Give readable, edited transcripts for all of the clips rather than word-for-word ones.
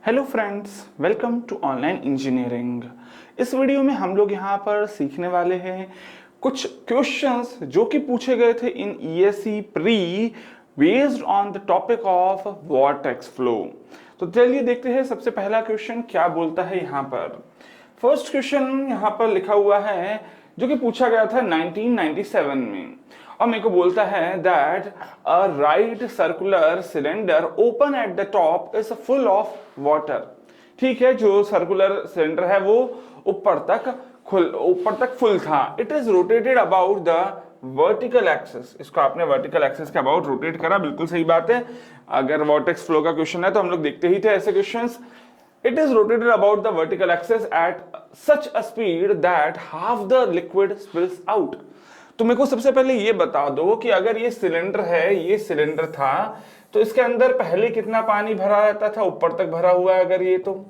Hello friends, welcome to online engineering. इस video में हम लोग यहाँ पर सीखने वाले हैं कुछ क्वेश्चंस जो कि पूछे गए थे इन ESC pre based on the topic of vortex flow. तो चलिए देखते हैं सबसे पहला क्वेश्चन क्या बोलता है यहाँ पर। फर्स्ट क्वेश्चन यहाँ पर लिखा हुआ है जो कि पूछा गया था 1997 में, और मेरे को बोलता है that a right circular cylinder open at the top is full of water. ठीक है, जो सर्कुलर सिलेंडर है वो ऊपर तक फुल था। It is rotated about the vertical axis. इसको आपने वर्टिकल एक्सिस के अबाउट रोटेट करा, बिल्कुल सही बात है। अगर वॉर्टेक्स फ्लो का क्वेश्चन है तो हम लोग देखते ही थे ऐसे questions. It is rotated about the vertical axis at such a speed that half the liquid spills out. तो मेरे को सबसे पहले ये बता दो कि अगर ये सिलेंडर है, ये सिलेंडर था, तो इसके अंदर पहले कितना पानी भरा रहता था, ऊपर तक भरा हुआ है अगर ये तो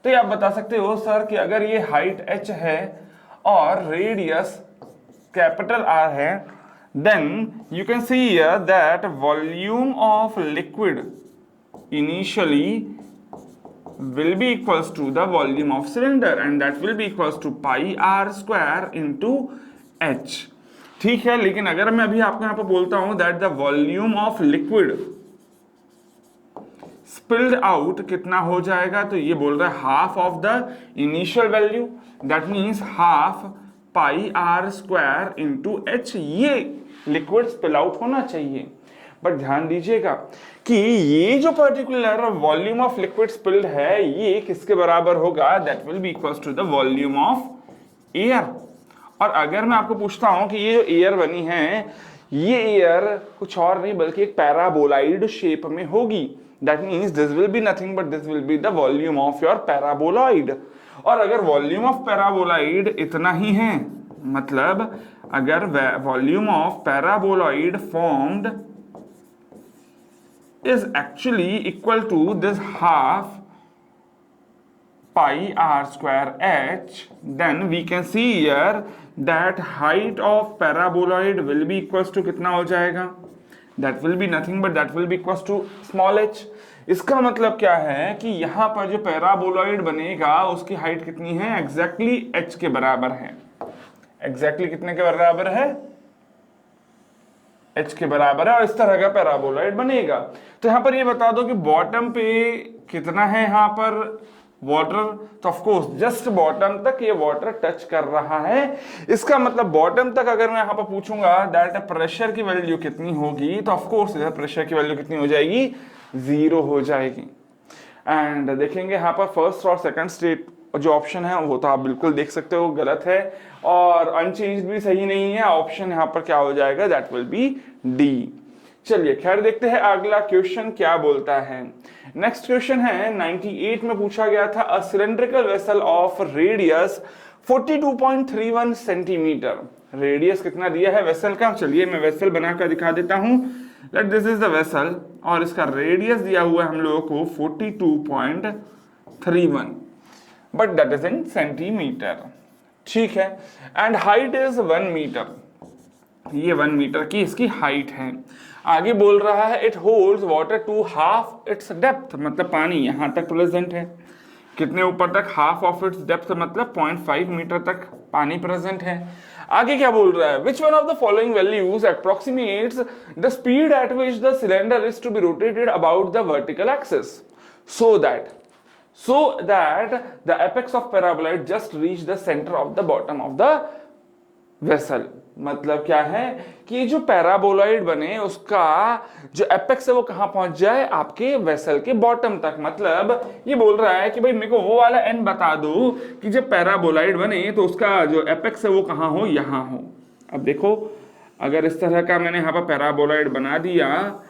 ये आप बता सकते हो सर कि अगर ये हाइट h है और रेडियस कैपिटल R है, then you can see here that volume of liquid initially will be equals to the volume of cylinder and that will be equals to pi r square into h। ठीक है, लेकिन अगर मैं अभी आपको यहाँ पर बोलता हूं that the volume of liquid spilled out कितना हो जाएगा, तो ये बोल रहा है half of the initial value, that means half pi r square into h। ये liquid spill out होना चाहिए। बट ध्यान दीजिएगा कि ये जो particular volume of liquid spilled है ये किसके बराबर होगा, that will be equals to the volume of air. और अगर मैं आपको पूछता हूं कि ये जो एयर बनी है, ये एयर कुछ और नहीं बल्कि एक पैराबोलाइड शेप में होगी, that means this will be nothing but this will be the volume of your paraboloid. और अगर वॉल्यूम ऑफ पैराबोलाइड इतना ही है, मतलब अगर volume of paraboloid formed is actually equal to this half pi r square h, then we can see here that height of paraboloid will be equals to कितना हो जाएगा, that will be nothing but that will be equals to small h। इसका मतलब क्या है कि यहाँ पर जो पैराबोलॉइड बनेगा उसकी हाइट कितनी है, एग्जैक्टली h के बराबर है। एग्जैक्टली कितने के बराबर है, h के बराबर है, और इस तरह का पैराबोलॉइड बनेगा। तो यहाँ पर ये बता दो कि बॉटम पे कितना है यहाँ पर वाटर, तो ऑफ कोर्स जस्ट बॉटम तक ये वाटर टच कर रहा है। इसका मतलब बॉटम तक अगर मैं यहाँ पर पूछूंगा दैट प्रेशर की वैल्यू कितनी होगी, तो ऑफ कोर्स प्रेशर की वैल्यू कितनी हो जाएगी, 0 हो जाएगी। एंड देखेंगे यहाँ पर फर्स्ट और सेकंड स्टेट जो ऑप्शन है वो तो आप बिल्कुल देख सकते हो गलत है, और अनचेंज्ड भी सही नहीं है। ऑप्शन यहाँ पर क्या हो जाएगा, दैट विल बी डी। चलिए खैर देखते हैं अगला क्वेश्चन क्या बोलता है। नेक्स्ट क्वेश्चन है 98 में पूछा गया था, a cylindrical vessel of radius 42.31 centimetre. Radius कितना दिया है वेसल का, चलिए मैं वेसल बनाकर दिखा देता हूं। Let this is the vessel और इसका रेडियस दिया हुआ है हम लोगों को 42.31, but that is in centimetre. ठीक है, एंड हाइट इज 1 मीटर। ये 1 मीटर की इसकी हाइट है। आगे बोल रहा है it holds water to half its depth, मतलब पानी यहां तक प्रेजेंट है। कितने ऊपर तक, हाफ ऑफ इट्स डेप्थ, मतलब 0.5 मीटर तक पानी प्रेजेंट है। आगे क्या बोल रहा है, which one of the following values approximates the speed at which the cylinder is to be rotated about the vertical axis so that the apex of paraboloid just reach the center of the bottom of the vessel। मतलब क्या है कि ये जो paraboloid बने उसका जो apex है वो कहां पहुंच जाए, आपके वेसल के बॉटम तक। मतलब ये बोल रहा है कि भाई मेरे को वो वाला एन बता दो कि जब पैराबोलॉइड बने तो उसका जो एपेक्स है वो कहां हो, यहां हो। अब देखो अगर इस तरह का मैंने यहाँ पर पैराबोलॉइड बना दिया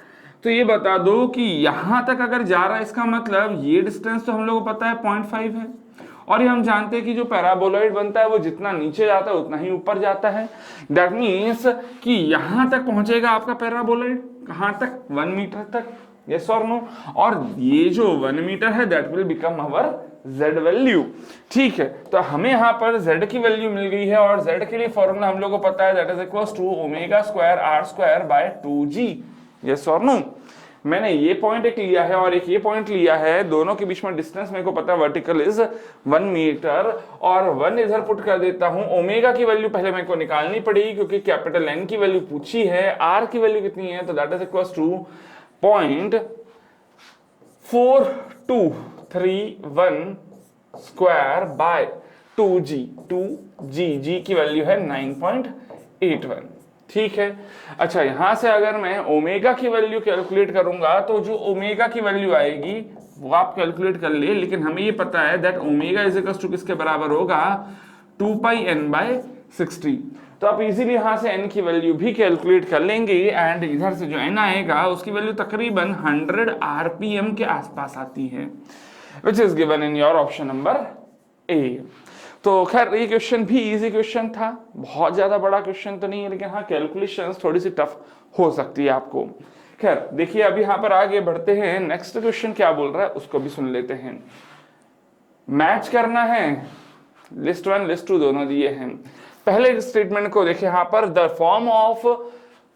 तो ये बता दो कि यहां तक अगर जा रहा है, इसका मतलब ये डिस्टेंस तो हम लोगों को पता है 0.5 है, और ये हम जानते हैं कि जो पैराबोलॉइड बनता है वो जितना नीचे जाता है उतना ही ऊपर जाता है। दैट मीन्स कि यहां तक पहुंचेगा आपका पैराबोलॉइड, कहां तक, 1 मीटर तक, यस और नो। और ये जो 1 मीटर है that will become our z value. ठीक है, तो हमें यहाँ पर z की वैल्यू मिल गई है, और z के लिए फॉर्मूला हम लोग को पता है, that is equals to omega square r square by 2g, yes और नो। मैंने ये पॉइंट एक लिया है और एक ये पॉइंट लिया है, दोनों के बीच में डिस्टेंस मेरे को पता है वर्टिकल इज 1 मीटर, और 1 इधर पुट कर देता हूं। ओमेगा की वैल्यू पहले मेरे को निकालनी पड़ेगी क्योंकि कैपिटल N की वैल्यू पूछी है, आर की वैल्यू कितनी है, तो that is equal to 0.4231 square by 2g G की वैल्यू है 9.81। ठीक है, अच्छा यहां से अगर मैं ओमेगा की वैल्यू कैलकुलेट करूंगा तो जो ओमेगा की वैल्यू आएगी वो आप कैलकुलेट कर ले, लेकिन हमें ये पता है that omega is equal to किसके बराबर होगा, 2πn/60। तो आप इजीली यहां से n की वैल्यू भी कैलकुलेट कर लेंगे, एंड इधर से जो n आएगा उसकी वैल्यू तकरीबन 100 rpm के आसपास आती है, विच is given in your option number A. तो खैर ये क्वेश्चन भी इजी क्वेश्चन था, बहुत ज्यादा बड़ा क्वेश्चन तो नहीं है, लेकिन हाँ कैलकुलेशंस थोड़ी सी टफ हो सकती है आपको। खैर देखिए अभी यहाँ पर आगे बढ़ते हैं, नेक्स्ट क्वेश्चन क्या बोल रहा है उसको भी सुन लेते हैं। मैच करना है, लिस्ट 1 लिस्ट 2 दोनों दिए हैं। पहले स्टेटमेंट को देखिए यहाँ पर, the form of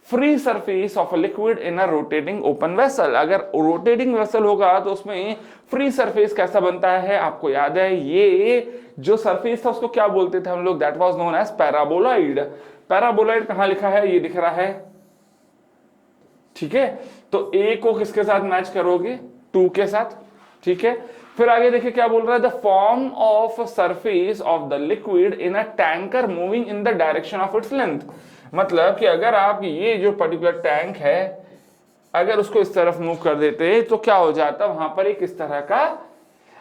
free surface of a liquid in a rotating open vessel. अगर रोटेटिंग वेसल होगा तो उसमें फ्री सरफेस कैसा बनता है, आपको याद है ये जो सरफेस था उसको क्या बोलते थे हम लोग, that was known as paraboloid. Paraboloid कहां लिखा है, ये दिख रहा है, ठीक है। तो ए को किसके साथ मैच करोगे, 2 के साथ, ठीक है। फिर आगे देखिए क्या बोल रहा है, the form of surface of the liquid in a tanker moving in the direction of its length. मतलब कि अगर आप ये जो पर्टिकुलर टैंक है अगर उसको इस तरफ मूव कर देते तो क्या हो जाता, वहां पर एक इस तरह का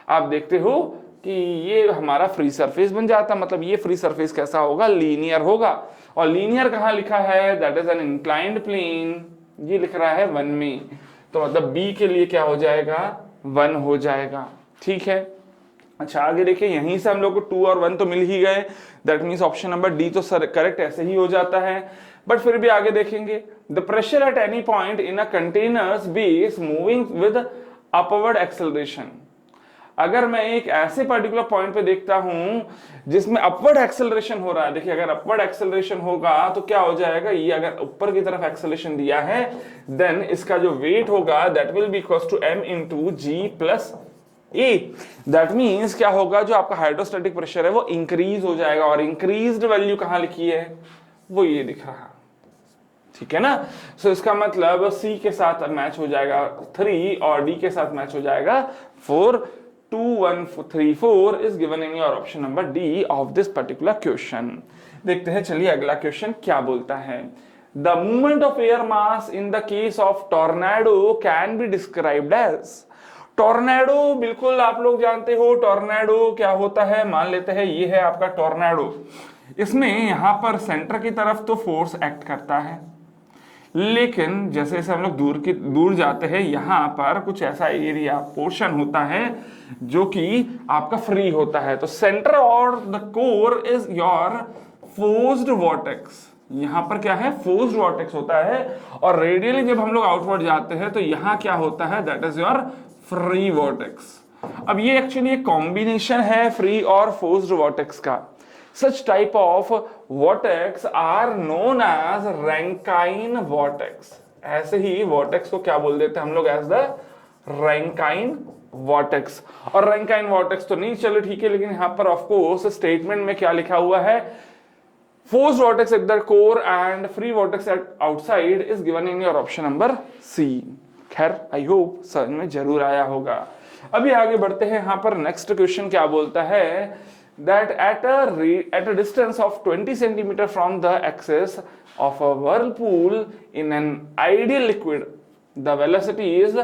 आप देखते हो कि ये हमारा फ्री सरफेस बन जाता। मतलब ये फ्री सरफेस कैसा होगा, लीनियर होगा। और लीनियर कहां लिखा है, that is an inclined plane, ये लिख रहा है 1 में, तो मतलब बी के लिए क्या हो जाएगा, 1 हो जाएगा, ठीक है। अच्छा आगे देखिए, यहीं से हम लोग को 2 और 1 तो मिल ही गए, that means option number D तो करेक्ट ऐसे ही हो जाता है। बट फिर भी आगे देखेंगे, the pressure at any point in a containers base moving with upward acceleration. अगर मैं एक ऐसे पर्टिकुलर पॉइंट पे देखता हूं जिसमें अपवर्ड एक्सेलरेशन हो रहा है, देखिए अगर अपवर्ड एक्सेलरेशन होगा तो क्या हो जाएगा, ये अगर ऊपर की तरफ एक्सेलरेशन दिया है देन इसका जो वेट होगा that will be equal to m into G plus A. That means क्या होगा, जो आपका हाइड्रोस्टैटिक प्रेशर है वो इंक्रीज हो जाएगा, और इंक्रीज्ड वैल्यू कहां लिखी है, वो ये दिख रहा, ठीक है ना। सो इसका मतलब सी के साथ मैच हो जाएगा 3 और डी के साथ मैच हो जाएगा 4। 2 1 3 4 is given in your option number D of this particular question. देखते हैं चलिए अगला क्वेश्चन क्या बोलता है। The movement of air mass in the case of tornado can be described as. Tornado बिल्कुल आप लोग जानते हो टॉर्नेडो क्या होता है, मान लेते हैं ये है आपका टॉर्नेडो। इसमें यहां पर सेंटर की तरफ तो फोर्स एक्ट करता है, लेकिन जैसे जैसे हम लोग दूर जाते हैं यहाँ पर कुछ ऐसा एरिया पोर्शन होता है जो कि आपका फ्री होता है। तो सेंटर और the core is your forced vortex, यहाँ पर क्या है, फोर्स्ड वॉर्टेक्स होता है। और रेडियली जब हम लोग आउटवर्ड जाते हैं तो यहाँ क्या होता है, that is your free vortex. अब ये एक्चुअली एक कॉम्बिनेशन है फ्री और फोर्स्ड वॉर्टेक्स का। Such type of vortex are known as Rankine vortex। ऐसे ही vortex को क्या बोल देते हैं हम लोग, as the Rankine vortex। और Rankine vortex तो नहीं, चलो ठीक है, लेकिन यहाँ पर of course स्टेटमेंट में क्या लिखा हुआ है, forced vortex at the core and free vortex at outside is given in your option number C। खैर आई होप समझ में जरूर आया होगा। अभी आगे बढ़ते हैं, यहाँ पर नेक्स्ट क्वेश्चन क्या बोलता है, that at a distance of 20 centimeter from the axis of a whirlpool in an ideal liquid the velocity is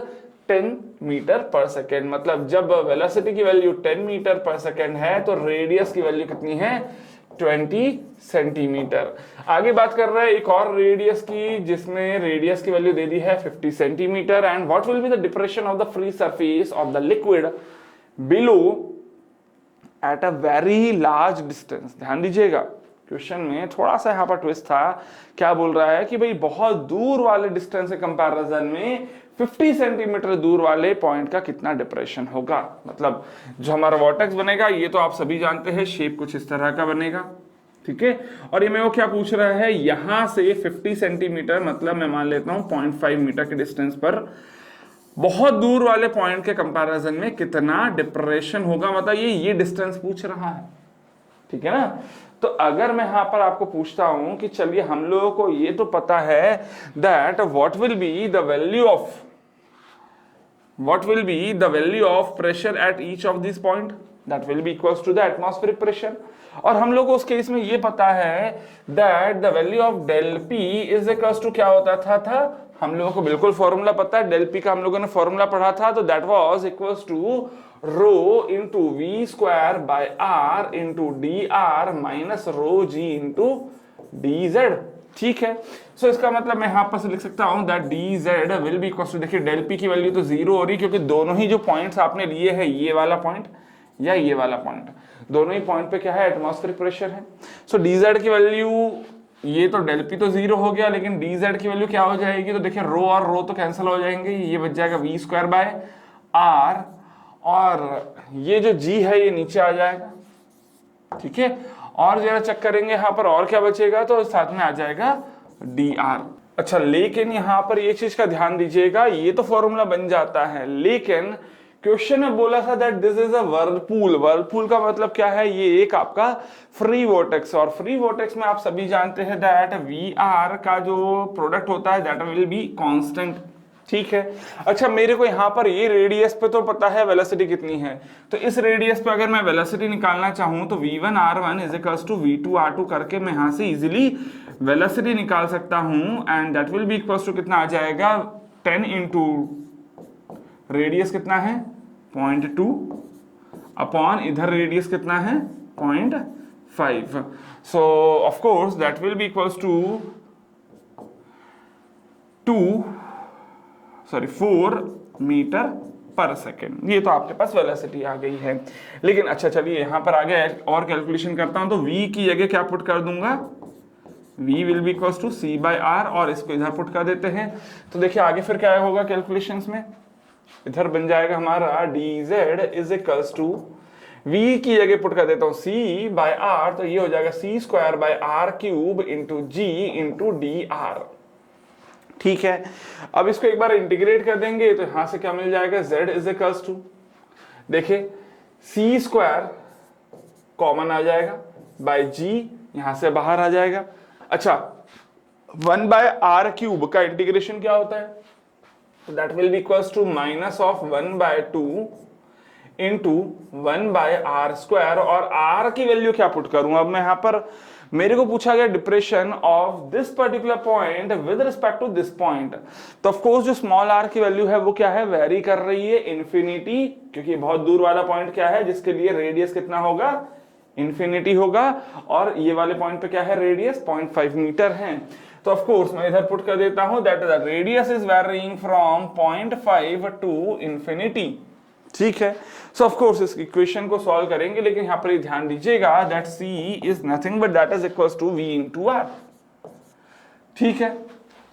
10 meter per second. मतलब जब वेलोसिटी की वैल्यू 10 मीटर पर सेकेंड है तो रेडियस की वैल्यू कितनी है, 20 सेंटीमीटर। आगे बात कर रहे हैं एक और रेडियस की, जिसमें रेडियस की वैल्यू दे दी है 50 centimetre. And what will be the depression of the free surface of the liquid below at a very large distance. ध्यान दीजिएगा क्वेश्चन में थोड़ा सा यहाँ पर ट्विस्ट था। क्या बोल रहा है कि भाई बहुत दूर वाले डिस्टेंस के कंपैरिजन में 50 सेंटीमीटर दूर वाले पॉइंट का कितना डिप्रेशन होगा। मतलब जो हमारा वॉर्टेक्स बनेगा ये तो आप सभी जानते हैं, शेप कुछ इस तरह का बनेगा, ठीक है। और ये मेरे को क्या पूछ रहा है, यहां से 50 सेंटीमीटर मतलब मैं मान लेता हूं 0.5 मीटर के डिस्टेंस पर बहुत दूर वाले पॉइंट के कंपैरिजन में कितना डिप्रेशन होगा, मतलब ये डिस्टेंस पूछ रहा है, ठीक है ना। तो अगर मैं यहां पर आपको पूछता हूं कि चलिए हम लोगों को ये तो पता है that what will be the value of pressure at each of this point, that will be equals to the atmospheric pressure. और हम लोग को उस केस में ये पता है that the value of del P is equals to क्या होता था हम लोगों को बिल्कुल फॉर्मूला पता है, डेल पी का हम लोगों ने फॉर्मूला पढ़ा था, तो that was equals to rho into V square by R into D R minus rho G into D Z, ठीक है। सो इसका मतलब मैं यहां पर से लिख सकता हूं that D Z will be equals to, देखिए डेल पी की वैल्यू तो जीरो हो रही क्योंकि दोनों ही जो पॉइंट्स आपने लिए हैं, ये वाला पॉइंट या ये वाला पॉइंट, दोनों ही पॉइंट पे क्या है, एटमॉस्फेरिक प्रेशर है। सो डी जेड की वैल्यू, ये तो डेल पी तो जीरो हो गया, लेकिन डी जेड की वैल्यू क्या हो जाएगी, तो देखिए रो और रो तो कैंसिल हो जाएंगे, ये बच जाएगा वी स्क्वायर बाय आर, और ये जो जी है ये नीचे आ जाएगा, ठीक है। और जरा चेक करेंगे यहाँ पर और क्या बचेगा, तो साथ में आ जाएगा डी आर। अच्छा, लेकिन यहाँ पर ये चीज का ध्यान दीजिएगा, ये तो फॉर्मूला बन जाता है, लेकिन क्वेश्चन में बोला था that this is a Whirlpool. Whirlpool का मतलब क्या है, ये एक आपका फ्री वोर्टेक्स, और फ्री वोर्टेक्स में आप सभी जानते हैं दैट वी आर का जो प्रोडक्ट होता है दैट विल बी कांस्टेंट, ठीक है। अच्छा, मेरे को यहाँ पर ये रेडियस पे तो पता है वेलोसिटी कितनी है, तो इस रेडियस पे अगर मैं वेलोसिटी निकालना चाहूं तो v1 r1 is equals to v2 r2 करके मैं यहाँ से इजीली वेलोसिटी निकाल सकता हूं, and that will be equals to कितना आ जाएगा 10 इंटू रेडियस कितना है 0.2 अपॉन इधर रेडियस कितना है 0.5, so of course that will be equals to 4 metre per second. ये तो आपके पास वेलोसिटी आ गई है, लेकिन अच्छा चलिए यहां पर आगे और कैलकुलेशन करता हूं, तो v की जगह क्या पुट कर दूंगा, v will be equals to c by r, और इसको इधर पुट कर देते हैं। तो देखिए आगे फिर क्या होगा कैलकुलेशंस में, इधर बन जाएगा हमारा dz is equals to, v की जगह पुट कर देता हूं c बाय r, तो ये हो जाएगा c square by r cube into g into D are, ठीक है। अब इसको एक बार इंटीग्रेट कर देंगे तो यहां से क्या मिल जाएगा, z इज इक्वल्स टू, देखिए c स्क्वायर कॉमन आ जाएगा बाय g, यहां से बाहर आ जाएगा। अच्छा, 1 बाय आर क्यूब का इंटीग्रेशन क्या होता है, तो that will be equals to minus of 1 by 2 into 1 by R square, और r की वैल्यू क्या पुट करूं, अब मैं यहां पर मेरे को पूछा गया depression of this particular point with respect to this point, तो ऑफ कोर्स जो स्मॉल r की वैल्यू है वो क्या है, वेरी कर रही है इन्फिनिटी, क्योंकि बहुत दूर वाला पॉइंट क्या है जिसके लिए रेडियस कितना होगा, इन्फिनिटी होगा, और ये वाले पॉइंट पे क्या है, रेडियस 0.5 मीटर है। तो ऑफ कोर्स मैं इधर पुट कर देता हूं that the radius is varying from 0.5 to infinity, ठीक है। सो ऑफ कोर्स इस इक्वेशन को सॉल्व करेंगे, लेकिन यहां पर ये ध्यान दीजिएगा that c is nothing but that is equals to v into r, ठीक है।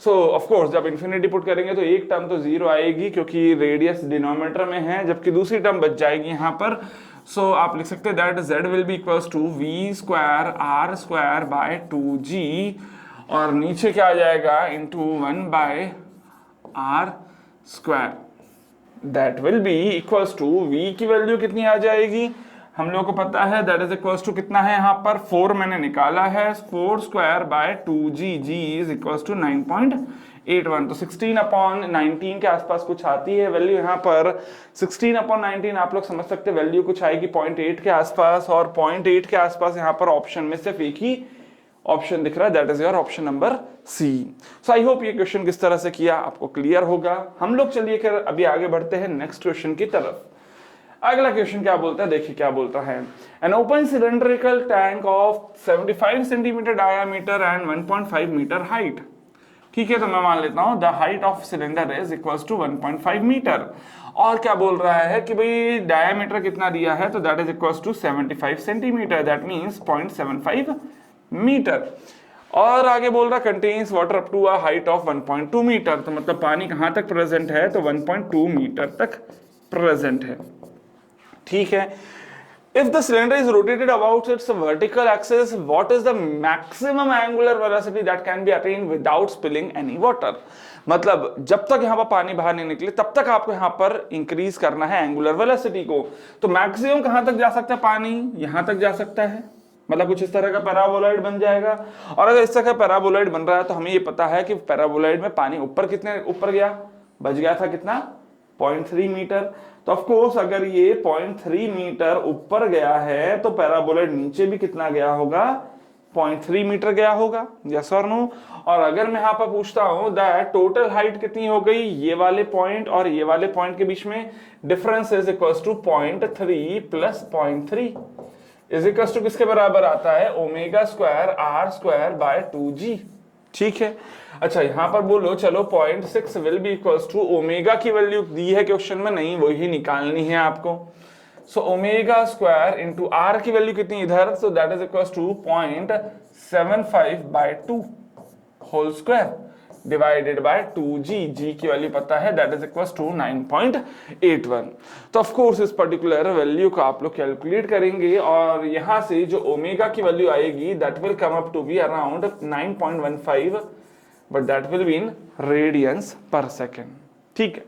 सो ऑफ कोर्स जब इन्फिनिटी पुट करेंगे तो एक टर्म तो जीरो आएगी क्योंकि रेडियस डिनोमिनेटर में है, जबकि दूसरी टर्म बच जाएगी यहां पर। सो आप लिख सकते हैं that z will be equals to v square r square by 2g, और नीचे क्या आ जाएगा into 1 by r square, that will be equals to v की वैल्यू कितनी आ जाएगी, हम लोग को पता है दैट इज इक्वल्स टू कितना है, यहाँ पर 4 मैंने निकाला है, 4 square by 2g, g is equals to 9.81, तो 16/19 के आसपास कुछ आती है वैल्यू यहाँ पर। 16/19 आप लोग समझ सकते हैं वैल्यू कुछ आएगी 0.8 के आसपास, और 0.8 के आसपास यहाँ पर ऑप्शन में सिर्फ एक ही ऑप्शन दिख रहा है, that is your option number C. So I hope ये क्वेश्चन किस तरह से किया आपको क्लियर होगा। हम लोग चलिए कर अभी आगे बढ़ते हैं नेक्स्ट क्वेश्चन की तरफ। अगला क्वेश्चन क्या बोलता है, देखिए क्या बोलता है, an open cylindrical tank of 75 centimetre diameter and 1.5 metre height, ठीक है। तो मैं मान लेता हूं the height of cylinder is equals to 1.5 metre, और क्या बोल रहा है कि भाई डायामीटर कितना दिया है, तो that is equals to 75 centimetre, that means 0.75 metre, और आगे बोल रहा contains water up to a height of 1.2 metre, तो मतलब पानी कहां तक प्रेजेंट है, तो 1.2 मीटर तक प्रेजेंट है, ठीक है। If the cylinder is rotated about its vertical axis, what is the maximum angular velocity that can be attained without spilling any water? मतलब जब तक यहाँ पर पानी बाहर नहीं निकले तब तक आपको यहाँ पर इंक्रीज करना है एंगुलर वेलोसिटी को। तो मैक्सिमम कहाँ तक जा सकता है पानी, यहाँ तक जा सकता है, मतलब कुछ इस तरह का पैराबोलॉइड बन जाएगा। और अगर इस तरह का पैराबोलॉइड बन रहा है तो हमें ये पता है कि पैराबोलॉइड में पानी ऊपर कितने ऊपर गया, बच गया था कितना 0.3 मीटर। तो ऑफ कोर्स अगर ये 0.3 मीटर ऊपर गया है तो पैराबोलॉइड नीचे भी कितना गया होगा, 0.3 मीटर गया होगा, यस और नो। और अगर मैं यहाँ पर पूछता हूं दैट टोटल हाइट कितनी हो गई, ये वाले पॉइंट और ये वाले पॉइंट के बीच में difference is equals to 0.3 plus 0.3 is equals to किसके बराबर आता है, omega square R square by 2g। ठीक है, अच्छा यहां पर बोलो चलो 0.6 will be equals to, omega की वैल्यू दी है क्वेश्चन में, नहीं वही निकालनी है आपको। सो ओमेगा स्क्वायर इंटू आर की वैल्यू कितनी इधर, so that is equals to 0.75 by 2 whole square divided by 2g, g की वैल्यू पता है दैट इज इक्वल्स टू 9.81। तो ऑफ कोर्स इस पर्टिकुलर वैल्यू को आप लोग कैलकुलेट करेंगे और यहां से जो ओमेगा की वैल्यू आएगी that will come up to be around 9.15, but that will be in radians per second. ठीक है,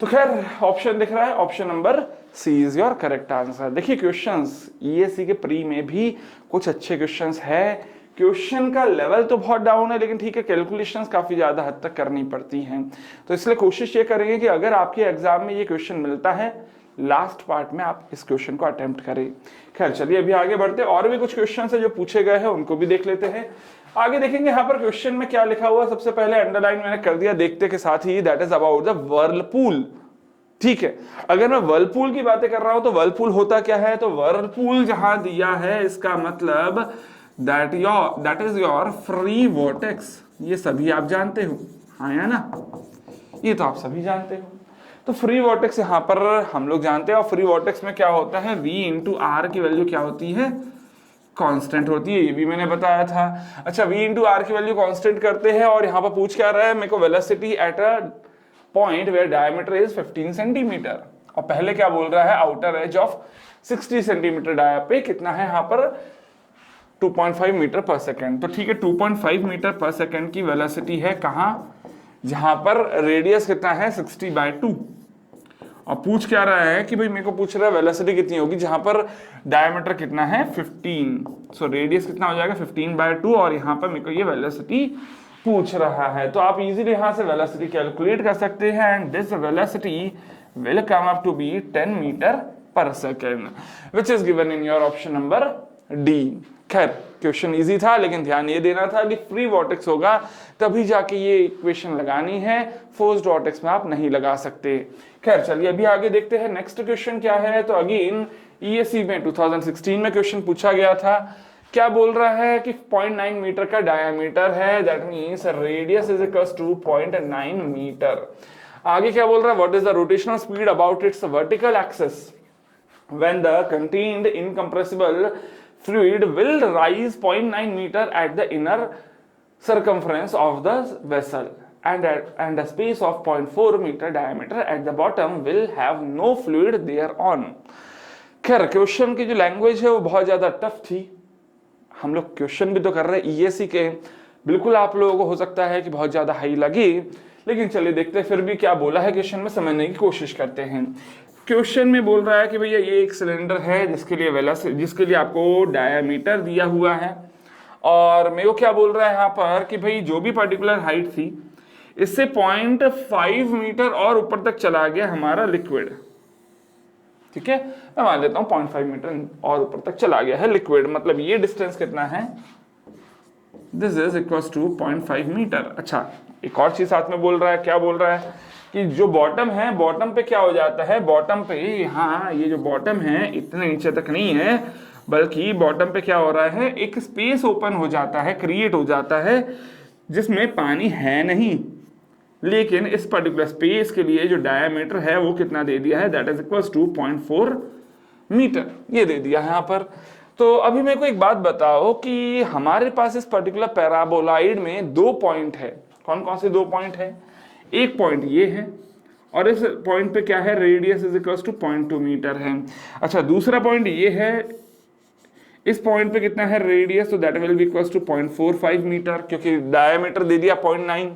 तो खैर ऑप्शन दिख रहा है, option number C is your correct answer. देखिए क्वेश्चंस ईएससी के प्री में भी कुछ अच्छे क्वेश्चंस है, क्वेश्चन का लेवल तो बहुत डाउन है लेकिन ठीक है कैलकुलेशंस काफी ज्यादा हद तक करनी पड़ती हैं। तो इसलिए कोशिश ये करेंगे कि अगर आपके एग्जाम में ये क्वेश्चन मिलता है लास्ट पार्ट में आप इस क्वेश्चन को अटेम्प्ट करें। खैर चलिए अभी आगे बढ़ते, और भी कुछ क्वेश्चन है जो पूछे गए हैं उनको भी देख लेते हैं। आगे देखेंगे यहाँ पर क्वेश्चन में क्या लिखा हुआ, सबसे पहले अंडरलाइन मैंने कर दिया देखते के साथ ही, that is about the whirlpool. ठीक है, अगर मैं व्हर्लपूल की बातें कर रहा हूं तो व्हर्लपूल होता क्या है, तो व्हर्लपूल जहां दिया है इसका मतलब that is your free vortex. ये सभी आप जानते हो, हाँ या ना, ये तो आप सभी जानते हो। तो फ्री वोर्टेक्स यहाँ पर हम लोग जानते हैं, और फ्री वोर्टेक्स में क्या होता है, v इंटू आर की वैल्यू क्या होती है, कांस्टेंट होती है, ये भी मैंने बताया था। अच्छा v इंटू आर की वैल्यू कांस्टेंट करते हैं और यहाँ पर पूछ क्या रहा है, मेरे को velocity at a point where diameter is 15 centimetre, और पहले क्या बोल रहा है, outer edge of 60 centimetre dia पे कितना है यहाँ पर 2.5 मीटर पर सेकेंड। तो ठीक है 2.5 मीटर पर सेकेंड की वेलोसिटी है कहाँ, जहां पर रेडियस कितना है 60/2, और पूछ क्या रहा है कि भाई मेरे को पूछ रहा है वेलोसिटी कितनी होगी जहां पर डायमीटर कितना है 15, सो रेडियस कितना हो जाएगा 15/2, और यहाँ पर मेरे को ये वेलोसिटी पूछ रहा है। तो आप इजीली यहाँ से वेलोसिटी कैलकुलेट कर सकते हैं and this velocity will come up to be 10 meter per second which is given in your option number D. खैर क्वेश्चन इजी था लेकिन ध्यान ये देना था कि फ्री वॉर्टेक्स होगा तभी जाके ये इक्वेशन लगानी है, फोर्स्ड वॉर्टेक्स में आप नहीं लगा सकते। खैर चलिए अभी आगे देखते हैं नेक्स्ट क्वेश्चन क्या है। तो अगेन ईएससी में 2016 में क्वेश्चन पूछा गया था, क्या बोल रहा है कि 0.9 मीटर का डायमीटर है, that means radius is equals to 0.9 metre. आगे क्या बोल रहा है, what is the rotational speed about its vertical axis when the contained incompressible fluid will rise 0.9 meter at the inner circumference of the vessel and a space of 0.4 meter diameter at the bottom will have no fluid thereon। खैर question की जो language है वो बहुत ज्यादा tough थी, हम लोग क्वेश्चन भी तो कर रहे हैं ईएससी के, बिल्कुल आप लोगों को हो सकता है कि बहुत ज्यादा हाई लगे, लेकिन चलिए देखते हैं फिर भी क्या बोला है क्वेश्चन में, समझने की कोशिश करते हैं। क्वेश्चन में बोल रहा है कि भैया ये एक सिलेंडर है जिसके लिए आपको डायमीटर दिया हुआ है, और मेरे को क्या बोल रहा है यहाँ पर कि भाई जो भी पर्टिकुलर हाइट थी इससे 0.5 मीटर और ऊपर तक चला गया हमारा लिक्विड। ठीक है, मैं मान लेता हूँ 0.5 मीटर और ऊपर तक चला गया है लिक्विड, मतलब ये डिस्टेंस कितना है, this is equals to 0.5 metre. अच्छा एक और चीज साथ में बोल रहा है, क्या बोल रहा है कि जो बॉटम है, बॉटम पे क्या हो जाता है, बॉटम पे यहाँ ये जो बॉटम है इतने नीचे तक नहीं है, बल्कि बॉटम पे क्या हो रहा है, एक स्पेस ओपन हो जाता है, क्रिएट हो जाता है जिसमें पानी है नहीं, लेकिन इस पर्टिकुलर स्पेस के लिए जो डायमीटर है वो कितना दे दिया है, that is equals to 0.4 metre, ये दे दिया है यहाँ पर। तो अभी मेरे को एक बात बताओ कि हमारे पास इस पर्टिकुलर पैराबोलाइड में 2 पॉइंट है, कौन कौन से 2 पॉइंट है, एक पॉइंट ये है और इस पॉइंट पे क्या है, radius is equals to 0.2 metre है। अच्छा दूसरा पॉइंट ये है, इस पॉइंट पे कितना है रेडियस, तो that will be equals to 0.45 metre, क्योंकि डायमीटर दे दिया 0.9,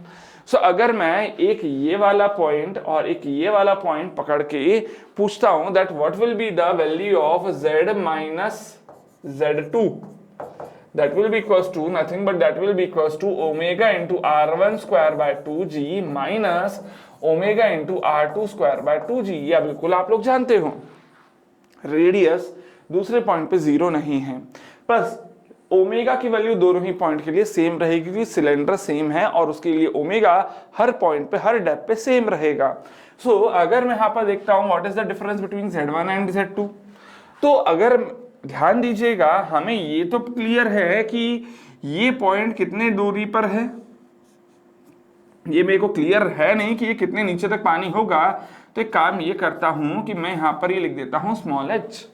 सो अगर मैं एक ये वाला पॉइंट और एक ये वाला पॉइंट पकड़ के पूछता हूं that what will be the value of z minus z2, that will be equals to nothing but that will be equals to omega into r1 square by 2g minus omega into r2 square by 2g। या बिल्कुल आप लोग जानते हो radius दूसरे point पे zero नहीं है, बस ओमेगा की वैल्यू दोनों ही पॉइंट के लिए सेम रहेगी क्योंकि सिलेंडर सेम है और उसके लिए ओमेगा हर पॉइंट पे हर डेप्थ पे सेम रहेगा। सो अगर मैं यहाँ पर देखता हूँ what is the difference between z1 and z2, तो अगर ध्यान दीजिएगा हमें ये तो क्लियर है कि ये पॉइंट कितने दूरी पर है, ये मेरे को क्लियर है नहीं कि ये कितने नीचे तक पानी होगा। तो एक काम ये करता हूं कि मैं यहां पर ये लिख देता हूं स्मॉल h,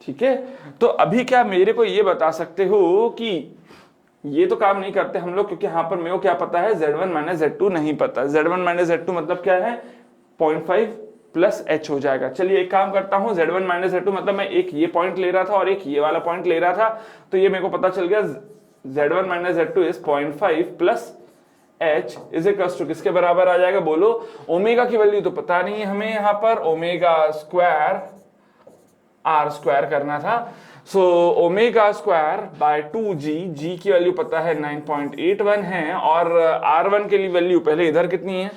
ठीक है। तो अभी क्या मेरे को ये बता सकते हो कि ये तो काम नहीं करते हम लोग क्योंकि यहां पर मेरे को क्या पता है z1 माइनस z2 नहीं पता। z1 माइनस z2 मतलब क्या है 0.5 प्लस h हो जाएगा। चलिए एक काम करता हूं z1 माइनस z2 मतलब मैं एक ये पॉइंट ले रहा था और एक ये वाला पॉइंट ले रहा था, तो ये मेरे को पता चल गया z1 minus z2 is 0.5 plus h is equals to किसके बराबर आ जाएगा बोलो। ओमेगा की वैल्यू तो पता नहीं है हमें, यहाँ पर ओमेगा स्क्वायर r स्क्वायर करना था। सो omega square by 2g, g की वैल्यू पता है 9.81 है और r1 के लिए वैल्यू पहले इधर कितनी है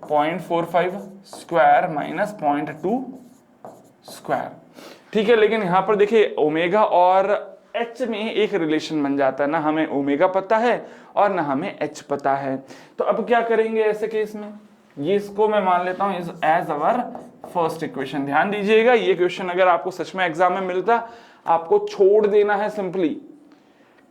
0.45 स्क्वायर माइनस 0.2 स्क्वायर, ठीक है। लेकिन यहां पर देखिए ओमेगा और h में एक रिलेशन बन जाता है, ना हमें ओमेगा पता है और ना हमें h पता है। तो अब क्या करेंगे ऐसे केस में, ये इसको मैं मान लेता हूं एज अवर फर्स्ट इक्वेशन। ध्यान दीजिएगा ये क्वेश्चन अगर आपको सच में एग्जाम में मिलता आपको छोड़ देना है, सिंपली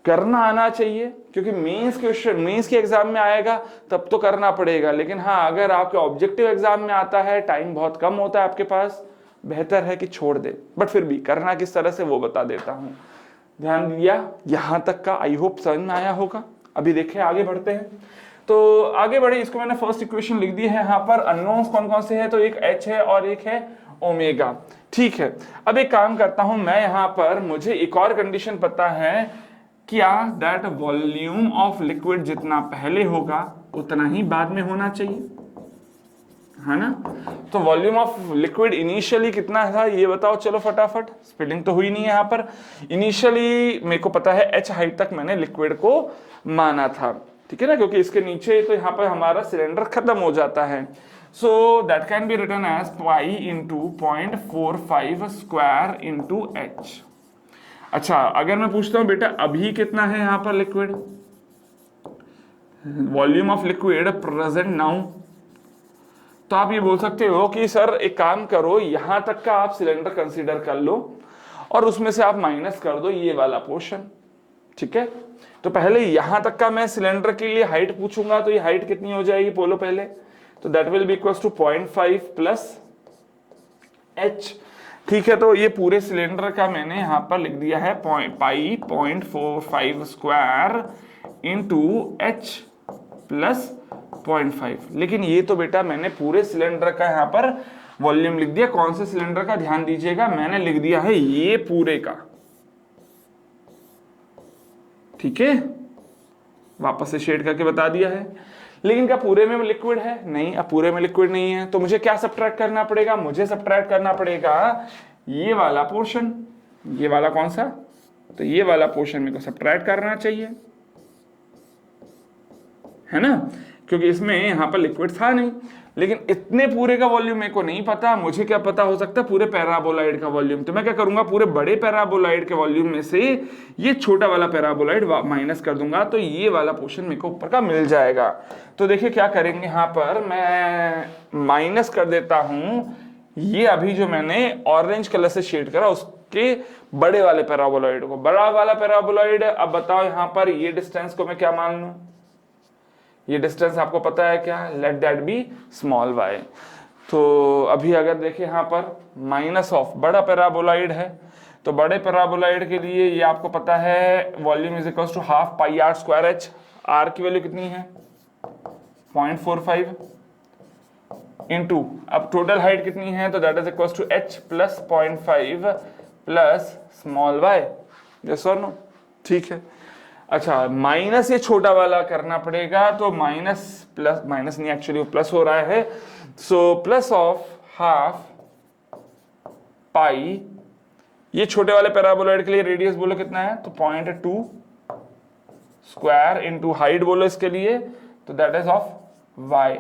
करना आना चाहिए क्योंकि मेंस क्वेश्चन मेंस के एग्जाम में आएगा तब तो करना पड़ेगा। लेकिन हाँ अगर आपके ऑब्जेक्टिव एग्जाम में आता है, टाइम बहुत कम होता है आपके पास, बेहतर है कि छोड़ दे, बट फिर भी करना किस तरह से वो बता देता हूं। ध्यान दिया यहां तक का, आई होप समझ में आया होगा। अभी देखिए आगे बढ़ते हैं, तो आगे बढ़े। इसको मैंने फर्स्ट इक्वेशन लिख दी है। यहाँ पर अननोन्स कौन कौन से हैं, तो एक h है और एक है ओमेगा, ठीक है। अब एक काम करता हूं मैं, यहाँ पर मुझे एक और कंडीशन पता है क्या, दैट वॉल्यूम ऑफ लिक्विड जितना पहले होगा उतना ही बाद में होना चाहिए, है ना। तो वॉल्यूम ऑफ लिक्विड इनिशियली कितना था ये बताओ चलो फटाफट, स्प्लिटिंग तो हुई नहीं है यहाँ पर। इनिशियली मेरे को पता है h हाइट तक मैंने लिक्विड को माना था, ठीक है ना, क्योंकि इसके नीचे तो यहाँ पर हमारा सिलेंडर खत्म हो जाता है। So that can be written as pi into 0.45 square into h। अच्छा अगर मैं पूछता हूं बेटा अभी कितना है यहाँ पर liquid, volume of liquid present now, तो आप ये बोल सकते हो कि सर एक काम करो यहां तक का आप सिलेंडर कंसीडर कर लो और उसमें से आप माइनस कर दो ये वाला पोर्शन, ठीक है। तो पहले यहां तक का मैं सिलेंडर के लिए हाइट पूछूंगा, तो ये हाइट कितनी हो जाएगी बोलो पहले, तो that will be equals to 0.5 plus h, ठीक है। तो ये पूरे सिलेंडर का मैंने यहां पर लिख दिया है पाई 0.45 स्क्वायर इंटू h प्लस 0.5। लेकिन ये तो बेटा मैंने पूरे सिलेंडर का यहाँ पर वॉल्यूम लिख दिया। कौन से सिलेंडर का ध्यान दीजिएगा, मैंने लिख दिया है ये पूरे का, ठीक है, वापस से शेड करके बता दिया है। लेकिन क्या पूरे में लिक्विड है, नहीं, अब पूरे में लिक्विड नहीं है, तो मुझे क्या सब्ट्रैक्ट करना पड़ेगा, मुझे सब्ट्रैक्ट करना पड़ेगा ये वाला पोर्शन, ये वाला कौन सा, तो ये वाला पोर्शन मेरे को सब्ट्रैक्ट करना चाहिए, है ना, क्योंकि इसमें यहां पर लिक्विड था नहीं। लेकिन इतने पूरे का वॉल्यूम मेरे को नहीं पता, मुझे क्या पता हो सकता है पूरे पैराबोलाइड का वॉल्यूम। तो मैं क्या करूंगा, पूरे बड़े पैराबोलाइड के वॉल्यूम में से ये छोटा वाला पैराबोलाइड माइनस कर दूंगा, तो ये वाला पोर्शन मेरे को ऊपर का मिल जाएगा। तो देखिए क्या करेंगे, यहाँ पर मैं माइनस कर देता हूं ये अभी जो मैंने ऑरेंज कलर से शेड करा उसके बड़े वाले पैराबोलाइड को, बड़ा वाला पैराबोलाइड। अब बताओ यहाँ पर ये डिस्टेंस को मैं क्या मान लूं, ये डिस्टेंस आपको पता है क्या, let that be small y। तो अभी अगर देखें यहाँ पर माइनस ऑफ बड़ा पैराबोलाइड है, तो बड़े पैराबोलाइड के लिए ये आपको पता है volume is equals to half pi R square h। r की वैल्यू कितनी है 0.45 इंटू, अब टोटल हाइट कितनी है, तो that is equals to h plus 0.5 plus small y, yes और नो, ठीक है। अच्छा माइनस ये छोटा वाला करना पड़ेगा, तो माइनस प्लस, माइनस नहीं एक्चुअली प्लस हो रहा है, सो प्लस ऑफ हाफ पाई, ये छोटे वाले पैराबोलॉइड के लिए रेडियस बोलो कितना है, तो 0.2 स्क्वायर इंटू हाइट बोलो इसके लिए, तो दैट इज ऑफ y।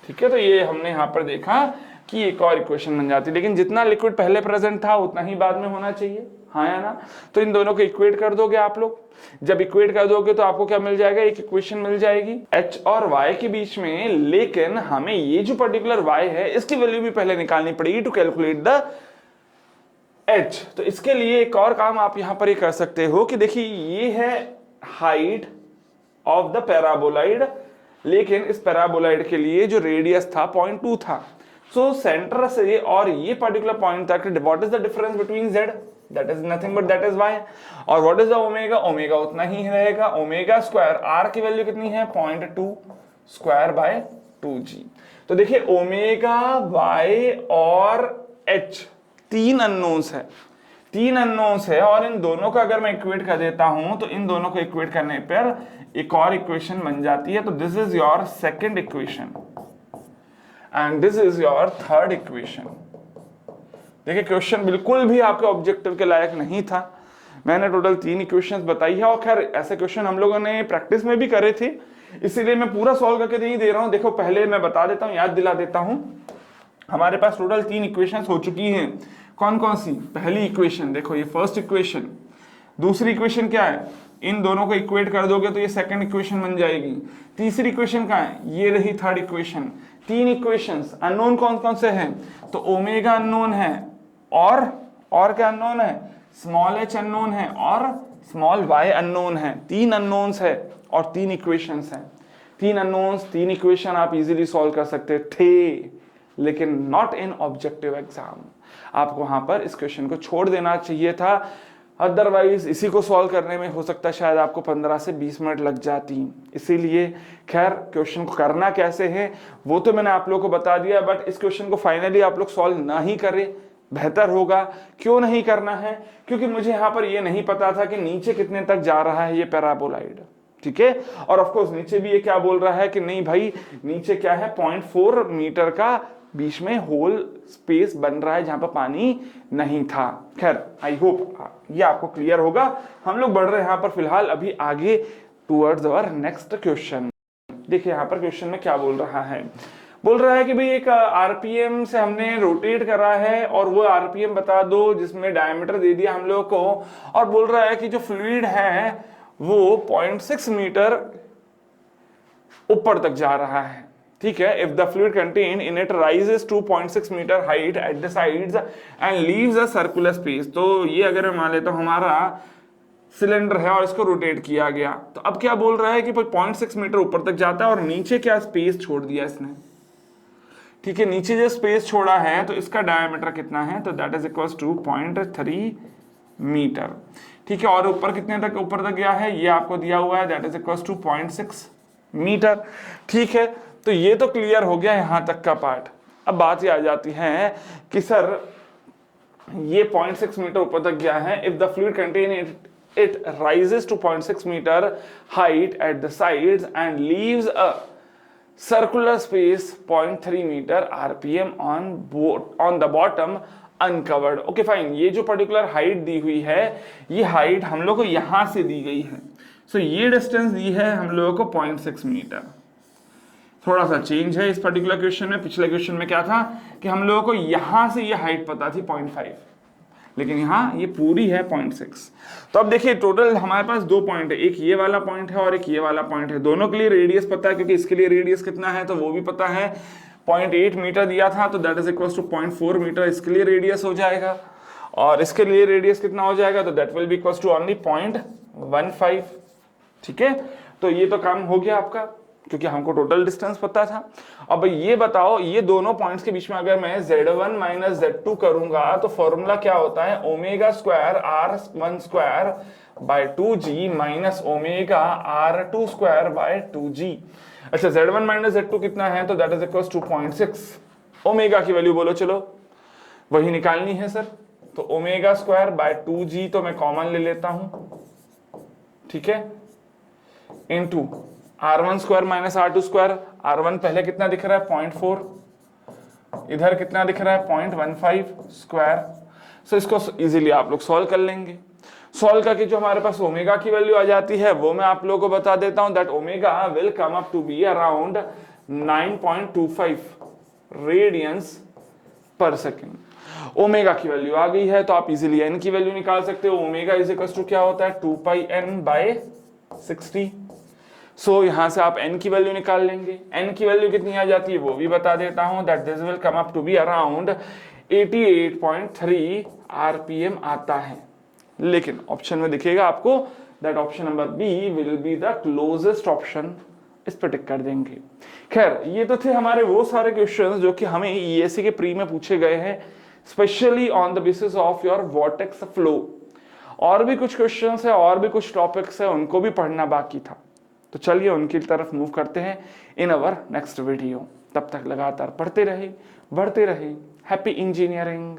ठीक है, तो ये हमने यहां पर देखा कि एक और इक्वेशन बन जाती है, लेकिन जितना लिक्विड पहले प्रेजेंट था उतना ही बाद में होना चाहिए, हाँ या ना। तो इन दोनों को इक्वेट कर दोगे आप लोग, जब इक्वेट कर दोगे तो आपको क्या मिल जाएगा, एक इक्वेशन मिल जाएगी h और y के बीच में, लेकिन हमें ये जो पर्टिकुलर y है इसकी वैल्यू भी पहले निकालनी पड़ेगी टू कैलकुलेट द h। तो इसके लिए एक और काम आप यहां पर ये कर सकते हो कि देखिए ये है हाइट ऑफ द पैराबोलाइड, लेकिन इस पैराबोलाइड के लिए जो रेडियस था 0.2 था, सो सेंटर से और ये पर्टिकुलर पॉइंट तक what is the difference between z, that is nothing but that is y। और what is the omega, omega उतना ही रहेगा, ओमेगा स्क्वायर, r की वैल्यू कितनी है 0.2 स्क्वायर बाय 2g। तो देखिए ओमेगा, y और h तीन अननोन्स है, तीन अननोन्स है, और इन दोनों का अगर मैं इक्वेट कर देता हूं तो इन दोनों को इक्वेट करने पर एक और इक्वेशन बन जाती है, तो this is your second equation and this is your third equation. देखिए क्वेश्चन बिल्कुल भी आपके ऑब्जेक्टिव के लायक नहीं था, मैंने टोटल 3 इक्वेशंस बताई है, और खैर ऐसे क्वेश्चन हम लोगों ने प्रैक्टिस में भी करे थे, इसीलिए मैं पूरा सॉल्व करके नहीं दे रहा हूं। देखो पहले मैं बता देता हूं, याद दिला देता हूं, हमारे पास टोटल 3 इक्वेशंस हो चुकी हैं। कौन कौन सी, पहली इक्वेशन देखो ये फर्स्ट इक्वेशन, दूसरी इक्वेशन क्या है, इन दोनों को इक्वेट कर दोगे तो ये सेकंड इक्वेशन बन जाएगी, तीसरी इक्वेशन कहाँ है, ये रही थर्ड इक्वेशन। 3 इक्वेशंस, अननोन कौन कौन से हैं, तो ओमेगा अननोन है, और क्या अननोन है, स्मॉल h अननोन है और स्मॉल y अननोन है। 3 अननोन्स है और 3 इक्वेशंस हैं, 3 अननोन्स 3 इक्वेशन आप इजीली सॉल्व कर सकते थे, लेकिन नॉट इन ऑब्जेक्टिव एग्जाम। आपको वहां पर इस क्वेश्चन को छोड़ देना चाहिए था, अदरवाइज इसी को सॉल्व करने में हो सकता है शायद आपको 15 से 20 मिनट लग जाती। इसीलिए खैर क्वेश्चन को करना कैसे है वो तो मैंने आप लोगों को बता दिया, बट इस क्वेश्चन को फाइनली आप लोग सॉल्व ना ही करें बेहतर होगा। क्यों नहीं करना है, क्योंकि मुझे यहाँ पर ये नहीं पता था कि नीचे कितने तक जा रहा है ये पैराबोलाइड, ठीक है। और ऑफ कोर्स नीचे भी ये क्या बोल रहा है कि नहीं भाई नीचे क्या है 0.4 मीटर का बीच में होल स्पेस बन रहा है जहां पर पानी नहीं था। खैर आई होप ये आपको क्लियर होगा। हम लोग बढ़ रहे हैं यहाँ पर फिलहाल अभी आगे टूवर्ड्स अवर नेक्स्ट क्वेश्चन। देखिए यहाँ पर क्वेश्चन में क्या बोल रहा है, बोल रहा है कि भाई एक आरपीएम से हमने रोटेट करा है और वो आरपीएम बता दो जिसमें डायमीटर दे दिया हम लोग को, और बोल रहा है कि जो फ्लूइड है वो 0.6 मीटर ऊपर तक जा रहा है, ठीक है। If the fluid contain in it rises to 0.6 metre height at the sides and leaves a circular space, तो ये अगर मैं मान लेता हूं हमारा सिलेंडर है और इसको रोटेट किया गया, तो अब क्या बोल रहा है कि 0.6 मीटर ऊपर तक जाता है और नीचे क्या स्पेस छोड़ दिया इसने, ठीक है। नीचे जो स्पेस छोड़ा है तो इसका डायमीटर कितना है, तो that is equals to 0.3 metre, ठीक है। और ऊपर कितने तक ऊपर तक गया है ये आपको दिया हुआ है, that is equals to 0.6 metre, ठीक है। तो ये तो क्लियर हो गया यहां तक का पार्ट। अब बात ये आ जाती है कि सर ये 0.6 मीटर ऊपर तक गया है, if the fluid contain it rises to 0.6 meter height at the sides and leaves a circular space 0.3 meter rpm on the bottom uncovered। Okay fine, ये जो पर्टिकुलर हाइट दी हुई है ये हाइट हम लोग को यहां से दी गई है, सो ये डिस्टेंस दी है हम लोगों को 0.6 मीटर। थोड़ा सा चेंज है इस पर्टिकुलर क्वेश्चन में, पिछले क्वेश्चन में क्या था कि हम लोगों को यहां से ये हाइट पता थी 0.5, लेकिन यहाँ ये पूरी है 0.6। तो अब देखिए टोटल हमारे पास 2 पॉइंट है, एक ये वाला पॉइंट है और एक ये वाला पॉइंट है। दोनों के लिए रेडियस पता है क्योंकि इसके लिए रेडियस कितना है तो वो भी पता है, 0.8 मीटर दिया था तो that is equal to 0.4 metre इसके लिए रेडियस हो जाएगा, और इसके लिए रेडियस कितना हो जाएगा तो that will be equal to only 0.15, ठीक है। तो ये तो काम हो गया आपका क्योंकि हमको टोटल डिस्टेंस पता था। अब ये बताओ ये दोनों पॉइंट्स के बीच में अगर मैं Z1 माइनस Z2 करूंगा तो फॉर्मूला क्या होता है, omega square R1 square by 2G minus omega R2 square by 2G। अच्छा Z1 माइनस Z2 कितना है तो that is equal to 0.6। Omega की वैल्यू बोलो, चलो वही निकालनी है सर, तो ओमेगा स्क्वायर बाय 2G तो मैं कॉमन ले लेता हूं, ठीक है, into R1 square minus R2 square. R1 पहले कितना दिख रहा है 0.4, इधर कितना दिख रहा है 0.15 स्क्वायर। सो इसको इजीली आप लोग सॉल्व कर लेंगे। सॉल्व करके जो हमारे पास ओमेगा की वैल्यू आ जाती है वो मैं आप लोगों को बता देता हूं, that omega will come up to be around 9.25 radians per second. Omega की वैल्यू आ गई है तो आप इजीली एन की वैल्यू निकाल सकते हो। ओमेगा इज इक्वल टू क्या होता है 2πn/60। सो यहां से आप n की वैल्यू निकाल लेंगे। n की वैल्यू कितनी आ जाती है वो भी बता देता हूं, that this will come up to be around 88.3 RPM आता है। लेकिन ऑप्शन में दिखेगा आपको that option number B will be the closest option, इस पर टिक कर देंगे। खैर ये तो थे हमारे वो सारे क्वेश्चंस जो कि हमें ईएससी के प्री में पूछे गए हैं, specially on the basis of your vortex flow. और भी कुछ क्वेश्चंस है और भी कुछ टॉपिक्स है, उनको भी पढ़ना बाकी था। तो चलिए उनकी तरफ मूव करते हैं इन अवर नेक्स्ट वीडियो। तब तक लगातार पढ़ते रहे, बढ़ते रहे। Happy engineering.